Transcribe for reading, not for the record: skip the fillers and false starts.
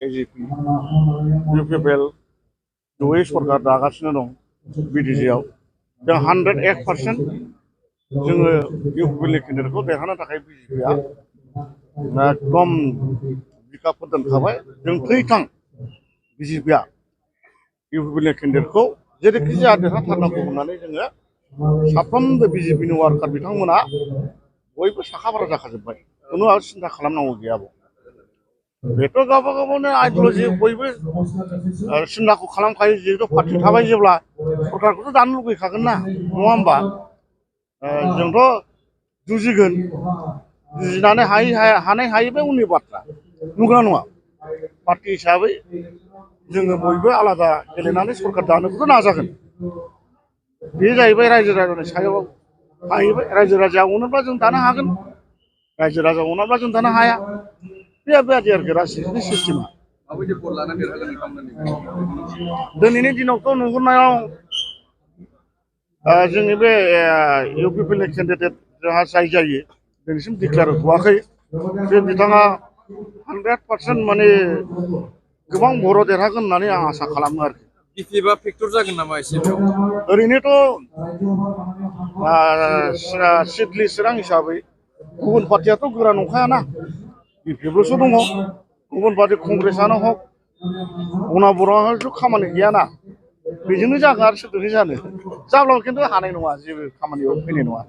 AGP UPPL जयै सरकार दागासिनो दं बिटिसिआव जों 101% जोङो इउपिपिएलनि केन्डिडेटखौ देरहानो थाखाय बिजेपिआ एकदम बिखाफोर दोनखाबाय जों थैथां बिजेपिआ इउपिपिएलनि केन्डिडेटखौ जेरैखि जाया देरहाथारनांगौ होननानै जोङो साफ्रोमबो बिजेपिनि वार्कार बिथांमोना बयबो साखाफारा जाखाजोब्बाय खुनु आरो सिन्था खालामनांगौ गैया बेथ' गावबा गावनो आइडिय'लजि बयबो सिन्थाखौ खालामखायो जिहेतु पार्टि थाबाय जेब्ला सरकारखौथ' दानो लुगैखागोन ना नङा होमबा जोंथ' जुजिगोन जुजिनानै हानाय हायै बे उननि बाथ्रा नंगौना नङा पार्टि हिसाबै जोङो बयबो आलादा गेलेनानै सरकार दानोखौथ' नाजागोन बे जाहैबाय रायजो राजानि सायाव थाहैबाय रायजो राजाया अनोब्ला जों दानो हागोन रायजो राजा अनाब्ला जों दानो हाया बेबायदि आरोखि राजनितिनि सिस्टेमा दिनैनि दिनावथ' नुहुरनायाव जोंनि बे इउपिपिएलनि केन्डिडेट जोंहा जाय जायो दिनैसिम डिक्लेयार होथ'वाखै जे बिथाङा 100% माने गोबां बर' देरहागोन होननानै आं आसा खालामो आरोखि बिपिएफआ फेक्टर जागोन नामा एसे ओरैनोथ' सिडलि चिरां हिसाबै गुबुन पार्टियाथ' गोरा नंखायाना बिपिएफल'सो दङ गुबुन पार्टि कंग्रेसआनो हक अना बर'आथ' खामानि गैयाना बेजोंनो जागोन आरो सोरजोंनो जानो जाब्लाबो खिन्थु हानाय नङा जेबो खामानियाव फैनाय नङा